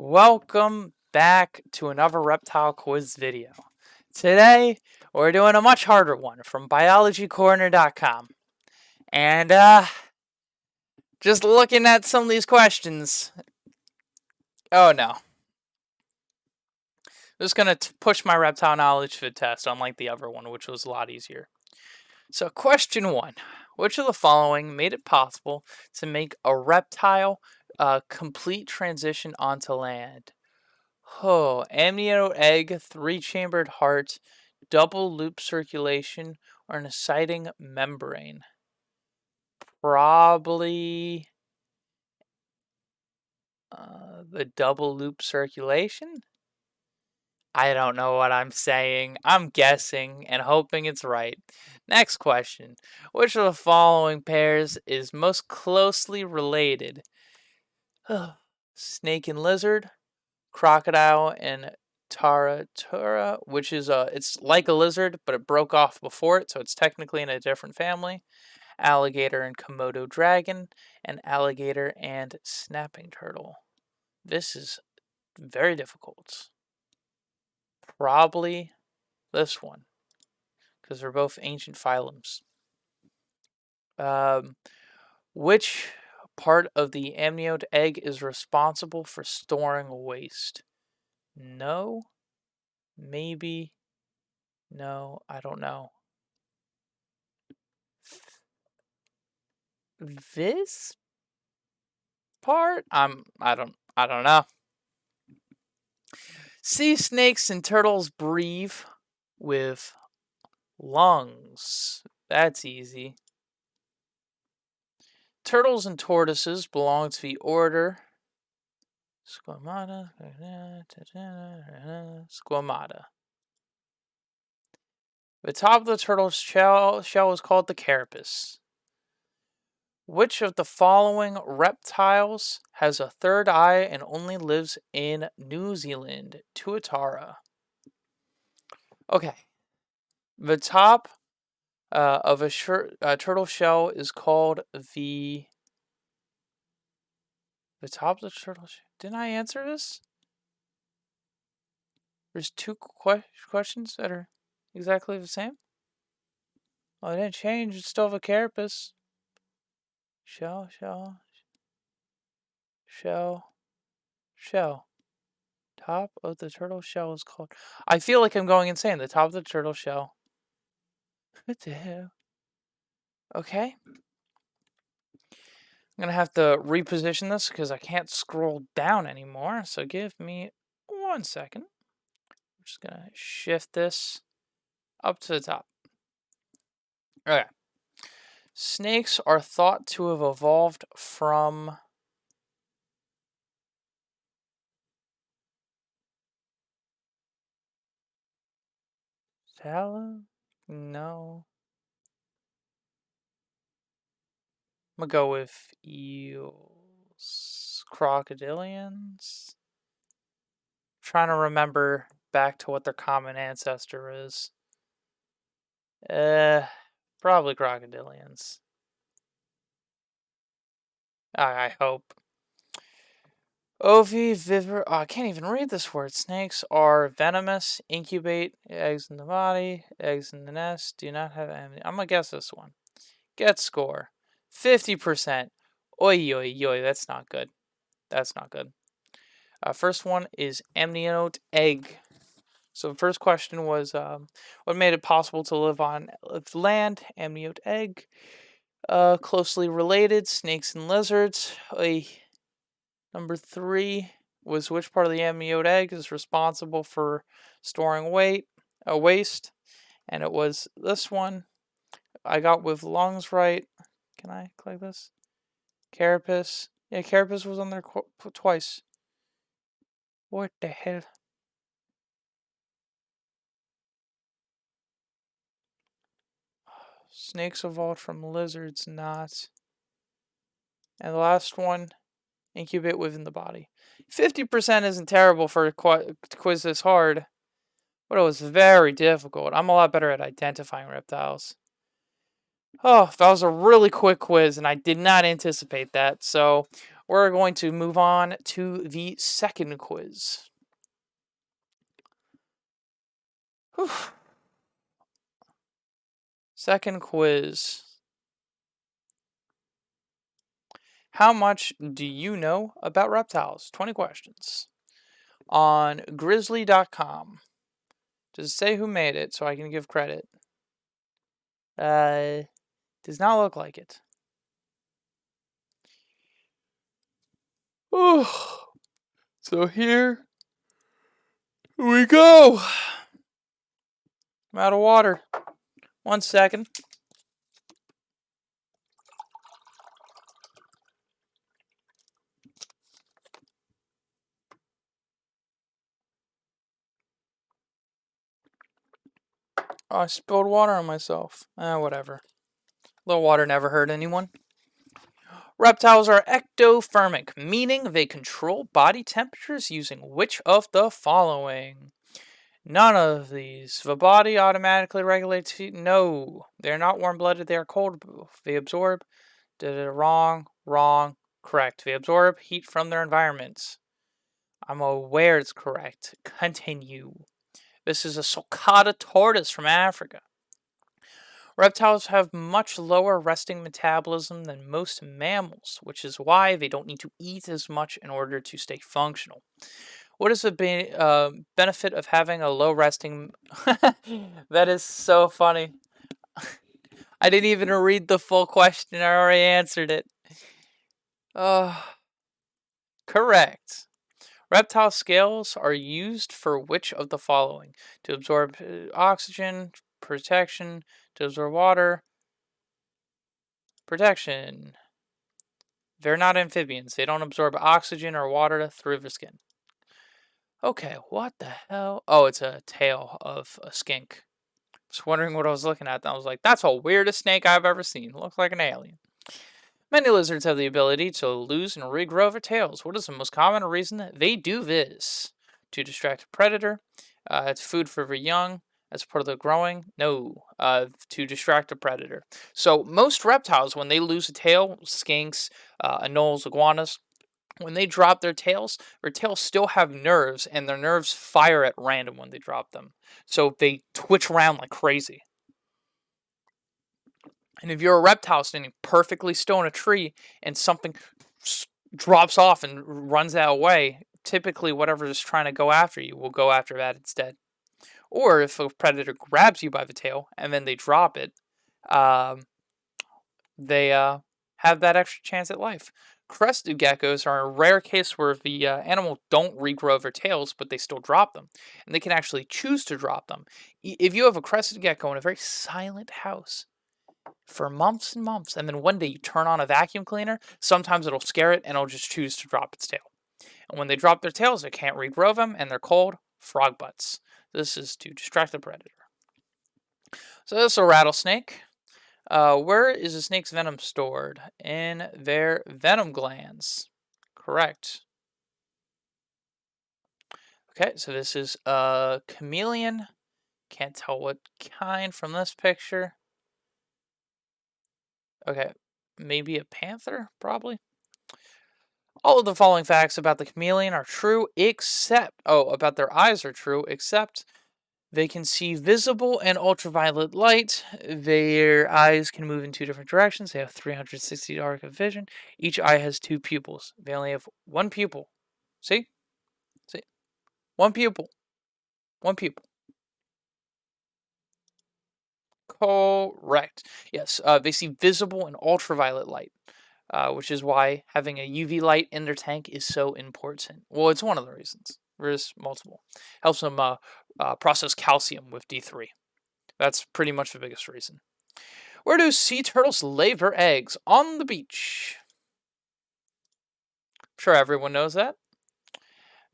Welcome back to another reptile quiz video. Today, we're doing a much harder one from biologycorner.com. And, just looking at some of these questions. Oh no. I'm just gonna push my reptile knowledge to the test, unlike the other one, which was a lot easier. So, question 1. Which of the following made it possible to make a reptile complete transition onto land? Oh, amniote egg, 3-chambered heart, double loop circulation, or an exciting membrane? Probably the double loop circulation? I don't know what I'm saying. I'm guessing and hoping it's right. Next question. Which of the following pairs is most closely related? Snake and lizard, crocodile and Taratura, which is it's like a lizard, but it broke off before it, so it's technically in a different family. Alligator and Komodo dragon, and alligator and snapping turtle. This is very difficult. Probably this one, because they're both ancient phylums. Which part of the amniote egg is responsible for storing waste? No. Maybe. No, I don't know. This part? I don't know. Sea snakes and turtles breathe with lungs. That's easy. Turtles and tortoises belong to the order Squamata. Squamata. The top of the turtle's shell is called the carapace. Which of the following reptiles has a third eye and only lives in New Zealand? Tuatara. Okay. The top of a turtle shell is called the top of the turtle shell. Didn't I answer this? There's two questions that are exactly the same. Oh, it didn't change. It's still a carapace. Shell. Top of the turtle shell is called... I feel like I'm going insane. The top of the turtle shell. What the hell? Okay. I'm going to have to reposition this because I can't scroll down anymore. So give me 1 second. I'm just going to shift this up to the top. Okay. Snakes are thought to have evolved from... Talon? No. I'm going to go with eels. Crocodilians? Trying to remember back to what their common ancestor is. Probably crocodilians. I hope. Ovivivir. Oh, I can't even read this word. Snakes are venomous, incubate eggs in the body, eggs in the nest, do not have any. I'm going to guess this one. Get score 50%. Oi, that's not good. That's not good. First one is amniote egg. So the first question was what made it possible to live on land? Amniote egg. Closely related, snakes and lizards. Number 3 was which part of the amniote egg is responsible for storing waste? And it was this one. I got with lungs right. Can I click this? Carapace. Yeah, carapace was on there twice. What the hell? Snakes evolved from lizards, not. And the last one, incubate within the body. 50% isn't terrible for a quiz this hard, but it was very difficult. I'm a lot better at identifying reptiles. Oh, that was a really quick quiz, and I did not anticipate that. So, We're going to move on to the second quiz. Whew. Second quiz. How much do you know about reptiles? 20 questions. On grizzly.com. Does it say who made it so I can give credit? Does not look like it. Oh, so here we go. I'm out of water. 1 second. Oh, I spilled water on myself. Whatever. A little water never hurt anyone. Reptiles are ectothermic, meaning they control body temperatures using which of the following? None of these. The body automatically regulates heat. No. They're not warm-blooded. They are cold. They absorb. Did it wrong. Wrong. Correct. They absorb heat from their environments. I'm aware it's correct. Continue. This is a sulcata tortoise from Africa. Reptiles have much lower resting metabolism than most mammals, which is why they don't need to eat as much in order to stay functional. What is the benefit of having a low resting? That is so funny. I didn't even read the full question. I already answered it. Correct. Reptile scales are used for which of the following? To absorb oxygen, protection, to absorb water, protection. They're not amphibians. They don't absorb oxygen or water through the skin. Okay, what the hell? Oh, it's a tail of a skink. Just wondering what I was looking at. And I was like, that's the weirdest snake I've ever seen. Looks like an alien. Many lizards have the ability to lose and regrow their tails. What is the most common reason that they do this? To distract a predator. It's food for the young. As part of the growing? No. To distract a predator. So most reptiles, when they lose a tail, skinks, anoles, iguanas, when they drop their tails still have nerves, and their nerves fire at random when they drop them. So they twitch around like crazy. And if you're a reptile standing perfectly still in a tree and something drops off and runs that way, typically whatever is trying to go after you will go after that instead. Or if a predator grabs you by the tail and then they drop it, they have that extra chance at life. Crested geckos are a rare case where the animal don't regrow their tails, but they still drop them. And they can actually choose to drop them. If you have a crested gecko in a very silent house for months and months, and then one day you turn on a vacuum cleaner, sometimes it'll scare it and it'll just choose to drop its tail. And when they drop their tails, they can't regrow them, and they're called frog butts. This is to distract the predator. So this is a rattlesnake. Where is a snake's venom stored? In their venom glands. Correct. Okay, so this is a chameleon. Can't tell what kind from this picture. Okay, maybe a panther, probably. All of the following facts about the chameleon are true, except... Oh, about their eyes are true, except... They can see visible and ultraviolet light. Their eyes can move in 2 different directions. They have 360 arc of vision. Each eye has 2 pupils. They only have 1 pupil. See? See? 1 pupil. 1 pupil. Correct. Yes, they see visible and ultraviolet light, which is why having a UV light in their tank is so important. Well, it's one of the reasons. There's multiple. Helps them process calcium with D3. That's pretty much the biggest reason. Where do sea turtles lay their eggs? On the beach. I'm sure everyone knows that.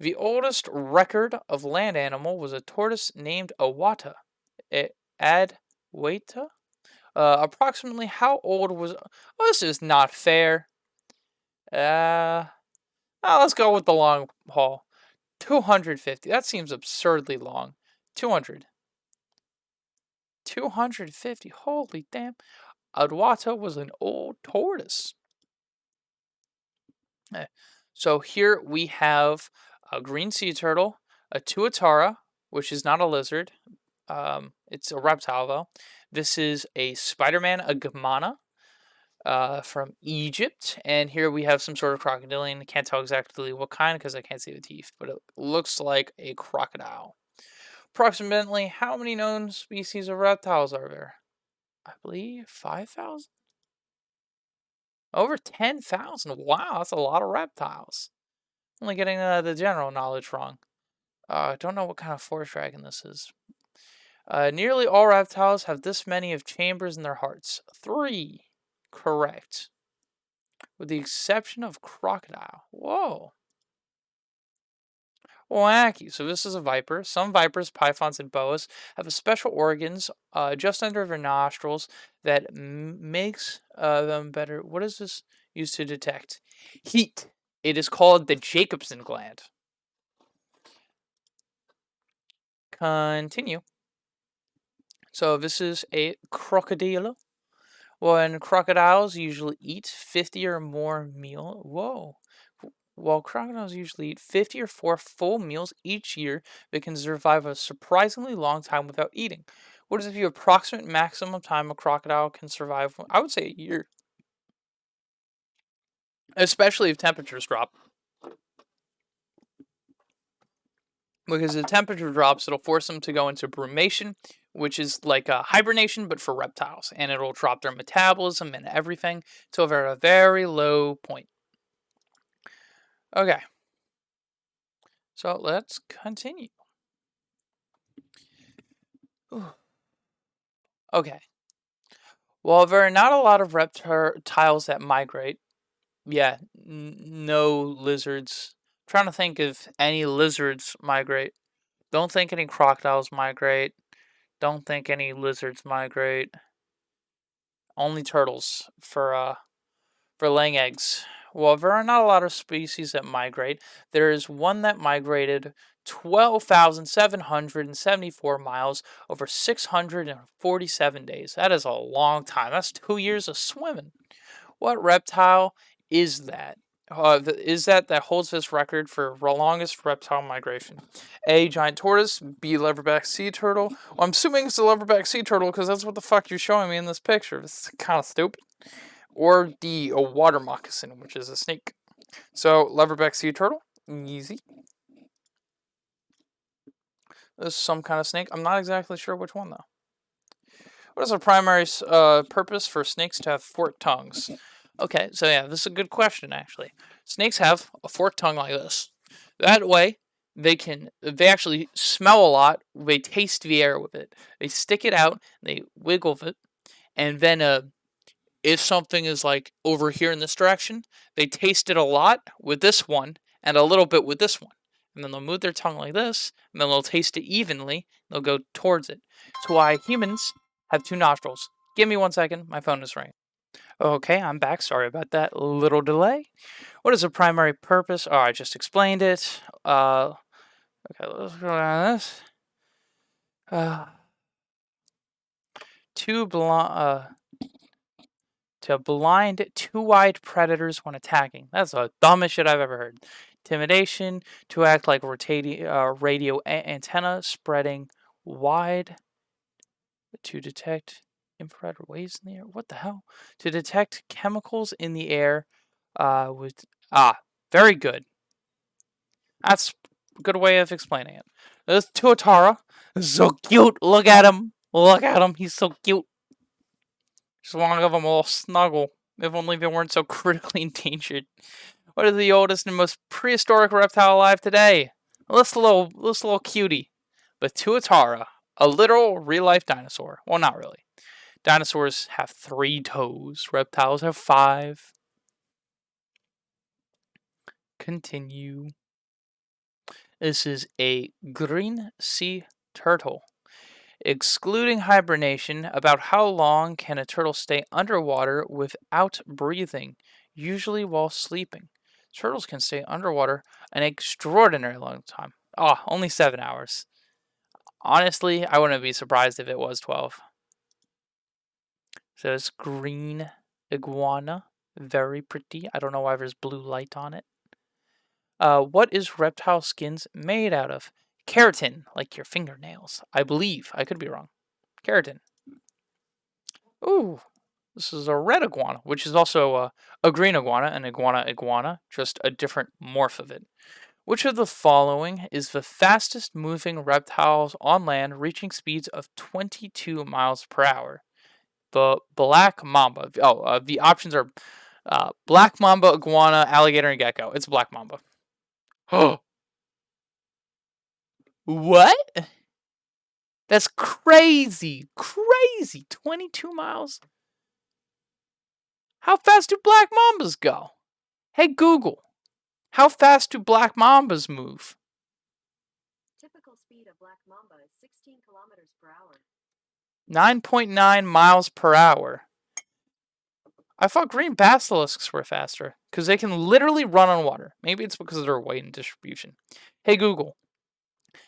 The oldest record of land animal was a tortoise named Awata. Adwaita? Approximately how old was... Oh, this is not fair. Let's go with the long haul. 250. That seems absurdly long. 200. 250. Holy damn. Adwata was an old tortoise. So here we have a green sea turtle, a tuatara, which is not a lizard. It's a reptile though. This is a Spider-Man iguana from Egypt, and here we have some sort of crocodilian. Can't tell exactly what kind because I can't see the teeth, but it looks like a crocodile. Approximately how many known species of reptiles are there? I believe 5,000? Over 10,000. Wow, that's a lot of reptiles. Only getting the general knowledge wrong. I don't know what kind of forest dragon this is. Nearly all reptiles have this many of chambers in their hearts. 3. Correct. With the exception of crocodile. Whoa. Wacky. So this is a viper. Some vipers, pythons, and boas have a special organs just under their nostrils that makes them better. What is this used to detect? Heat. It is called the Jacobson gland. Continue. So this is a crocodile. When crocodiles usually eat 50 or more meal. Whoa. While crocodiles usually eat 50 or 4 full meals each year, they can survive a surprisingly long time without eating. What is the approximate maximum time a crocodile can survive? I would say a year, especially if temperatures drop. Because if the temperature drops, it'll force them to go into brumation, which is like a hibernation, but for reptiles. And it'll drop their metabolism and everything to a very low point. Okay. So let's continue. Okay. Well, there are not a lot of reptiles that migrate. Yeah, no lizards. I'm trying to think if any lizards migrate. Don't think any crocodiles migrate. Don't think any lizards migrate. Only turtles for laying eggs. Well, there are not a lot of species that migrate. There is one that migrated 12,774 miles over 647 days. That is a long time. That's 2 years of swimming. What reptile is that? That holds this record for longest reptile migration? A. Giant tortoise. B. Leatherback sea turtle. Well, I'm assuming it's a leatherback sea turtle because that's what the fuck you're showing me in this picture. It's kind of stupid. Or D. A water moccasin, which is a snake. So leatherback sea turtle, easy. This is some kind of snake. I'm not exactly sure which one though. What is the primary purpose for snakes to have forked tongues? Okay, so yeah, this is a good question actually. Snakes have a forked tongue like this. That way, they actually smell a lot. They taste the air with it. They stick it out, they wiggle it, and then if something is like over here in this direction, they taste it a lot with this one and a little bit with this one. And then they'll move their tongue like this, and then they'll taste it evenly. They'll go towards it. That's why humans have 2 nostrils. Give me 1 second. My phone is ringing. Okay, I'm back. Sorry about that little delay. What is the primary purpose? Oh, I just explained it. Okay, let's go down this. To blind 2-eyed predators when attacking. That's the dumbest shit I've ever heard. Intimidation, to act like radio antenna spreading wide, to detect infrared waves in the air. What the hell? To detect chemicals in the air very good. That's a good way of explaining it. This Tuatara is so cute. Look at him. Look at him. He's so cute. Just want to give him a little snuggle. If only they weren't so critically endangered. What is the oldest and most prehistoric reptile alive today? This little cutie. But Tuatara, a literal real-life dinosaur. Well, not really. Dinosaurs have 3 toes. Reptiles have 5. Continue. This is a green sea turtle. Excluding hibernation, about how long can a turtle stay underwater without breathing, usually while sleeping? Turtles can stay underwater an extraordinary long time. Only 7 hours. Honestly, I wouldn't be surprised if it was 12. So it's green iguana. Very pretty. I don't know why there's blue light on it. What is reptile skins made out of? Keratin, like your fingernails. I believe. I could be wrong. Keratin. Ooh, this is a red iguana, which is also a green iguana, an iguana, just a different morph of it. Which of the following is the fastest moving reptiles on land, reaching speeds of 22 miles per hour? The black mamba. Oh, the options are black mamba, iguana, alligator, and gecko. It's black mamba. Oh, what? That's crazy. Crazy. 22 miles. How fast do black mambas go? Hey, Google. How fast do black mambas move? Typical speed of black mamba is 16 kilometers per hour. 9.9 miles per hour. I thought green basilisks were faster because they can literally run on water. Maybe it's because of their weight and distribution. Hey, Google.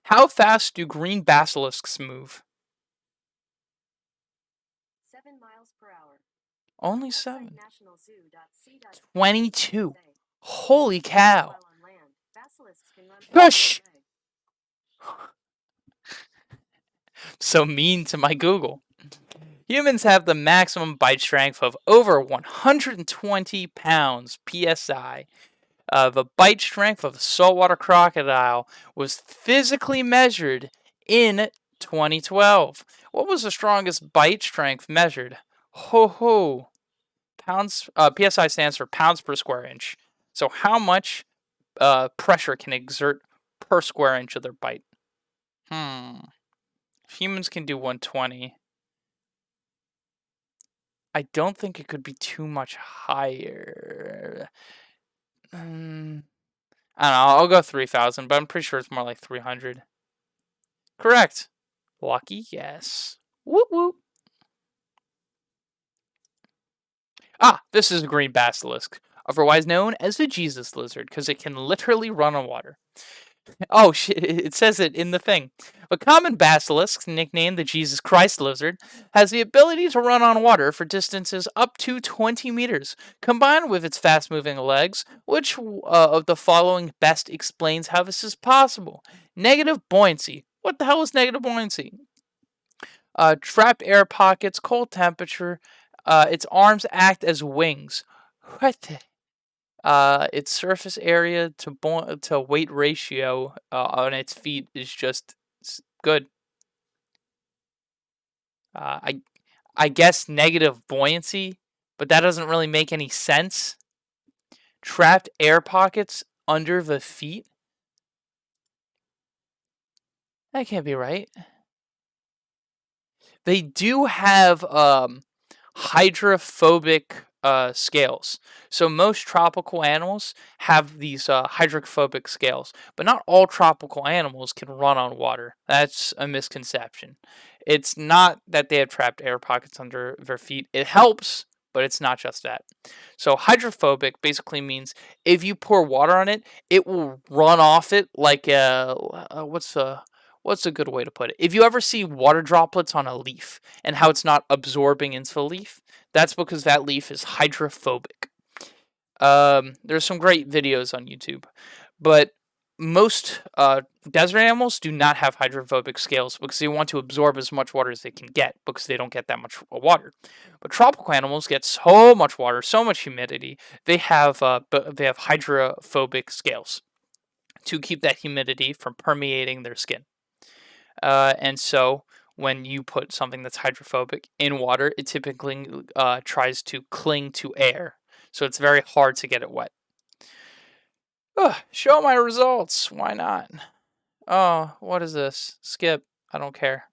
How fast do green basilisks move? 7 miles per hour. Only 7. 22. Holy cow. Push! So mean to my Google. Humans have the maximum bite strength of over 120 pounds psi. The bite strength of a saltwater crocodile was physically measured in 2012. What was the strongest bite strength measured? Ho ho. Pounds. PSI stands for pounds per square inch. So how much pressure can exert per square inch of their bite? Humans can do 120. I don't think it could be too much higher. I don't know. I'll go 3,000, but I'm pretty sure it's more like 300. Correct. Lucky yes. Whoop whoop. This is a green basilisk, otherwise known as the Jesus lizard, because it can literally run on water. Oh shit, it says it in the thing. A common basilisk, nicknamed the Jesus Christ lizard, has the ability to run on water for distances up to 20 meters. Combined with its fast-moving legs, which of the following best explains how this is possible? Negative buoyancy. What the hell is negative buoyancy? Trapped air pockets, cold temperature. Its arms act as wings. What the? Its surface area to weight ratio on its feet is just good. I guess negative buoyancy, but that doesn't really make any sense. Trapped air pockets under the feet? That can't be right. They do have hydrophobic scales. So most tropical animals have these hydrophobic scales, but not all tropical animals can run on water. That's a misconception. It's not that they have trapped air pockets under their feet. It helps, but it's not just that. So hydrophobic basically means if you pour water on it, it will run off it like what's a good way to put it? If you ever see water droplets on a leaf and how it's not absorbing into the leaf, that's because that leaf is hydrophobic. There's some great videos on YouTube, but most desert animals do not have hydrophobic scales because they want to absorb as much water as they can get because they don't get that much water. But tropical animals get so much water, so much humidity, they have hydrophobic scales to keep that humidity from permeating their skin. And so when you put something that's hydrophobic in water, it typically tries to cling to air. So it's very hard to get it wet. Show my results. Why not? Oh, what is this? Skip. I don't care.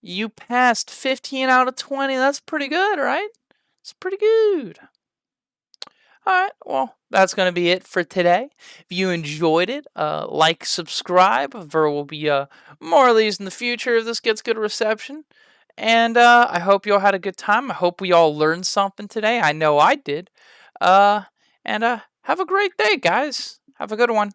You passed 15 out of 20. That's pretty good, right? It's pretty good. Alright, well, that's going to be it for today. If you enjoyed it, like, subscribe. There will be more of these in the future if this gets good reception. And I hope you all had a good time. I hope we all learned something today. I know I did. And have a great day, guys. Have a good one.